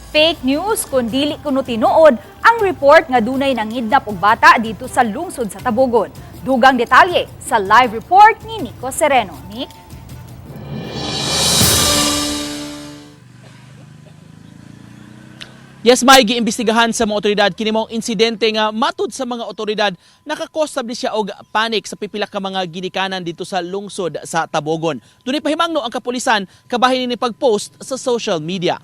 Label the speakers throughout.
Speaker 1: Fake news kun dili kuno tinuod ang report nga dunay nangidnap og bata dito sa lungsod sa Tabogon. Dugang detalye sa live report ni Nico Sereno. Nick?
Speaker 2: Yes, may giimbestigahan sa mga otoridad kini mao insidente nga matud sa mga otoridad nakakosab ni siya og panic sa pipila ka mga ginikanan dito sa lungsod sa Tabogon. Dunay pahimangno ang kapulisan kabahin ni pag-post sa social media.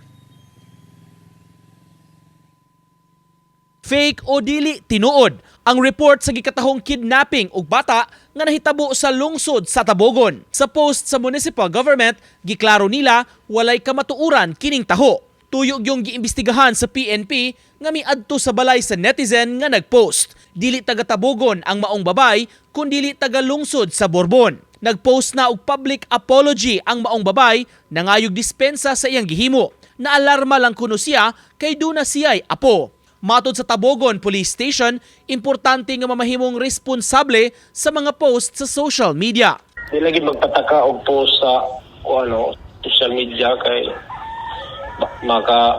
Speaker 2: Fake o dili tinuod ang report sa gikatahong kidnapping og bata nga nahitabo sa lungsod sa Tabogon. Sa post sa municipal government, giklaro nila walay kamatuuran kining taho. Tuyog yung giimbestigahan sa PNP nga miadto sa balay sa netizen nga nagpost. Dili taga Tabogon ang maong babay kundi taga lungsod sa Borbon. Nagpost na og public apology ang maong babay nangayog dispensa sa iyang gihimo. Naalarma lang kuno siya kay duna siya'y apo. Matod sa Tabogon Police Station, importante nga mamahimong responsable sa mga post sa social media.
Speaker 3: Di lagi magpataka og post sa social media kay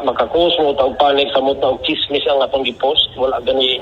Speaker 3: makakus mo og panik sa mo og chismis ang atong gipost. Wala gani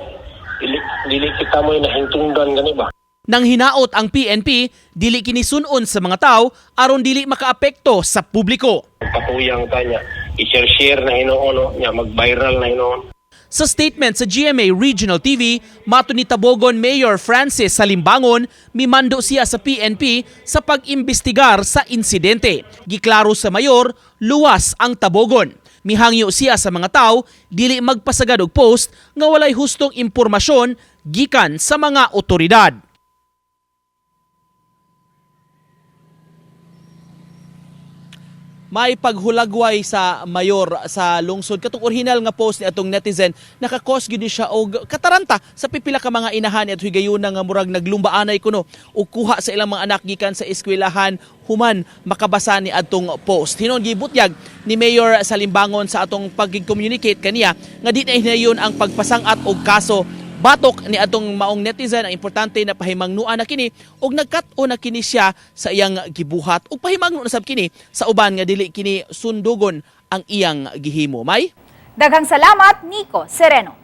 Speaker 3: dili kita mo nahintungdan gani ba.
Speaker 2: Nang hinaot ang PNP, dili kini sun-on sa mga tao aron dili makaapekto sa publiko.
Speaker 3: Patuyang tanya, i-share na hinuon nya mag-viral na hinuon.
Speaker 2: Sa statement sa GMA Regional TV, matud ni Tabogon Mayor Francis Salimbangon, mimando siya sa PNP sa pag-imbestigar sa insidente. Giklaro sa mayor, luwas ang Tabogon. Mihangyo siya sa mga tao, dili magpasagad og post nga walay hustong impormasyon gikan sa mga otoridad. May paghulagway sa mayor sa lungsod. Katong original nga post ni atong netizen, nakakos gyud siya og kataranta sa pipila ka mga inahan at higayuna nga murag naglumbaanay kuno og kuha sa ilang mga anak gikan sa eskwelahan human makabasa ni atong post. Hinon gibutyag ni Mayor Salimbangon sa atong pag-communicate kaniya nga di na hinayon ang pagpasangat og kaso. Batok ni atong maong netizen ang importante na pahimangnuan na kini ug nagkat-o na kini siya sa iyang gibuhat ug pahimangno na sab kini sa uban nga dili kini sundugon ang iyang gihimo. May
Speaker 1: Daghang salamat, Nico Sereno.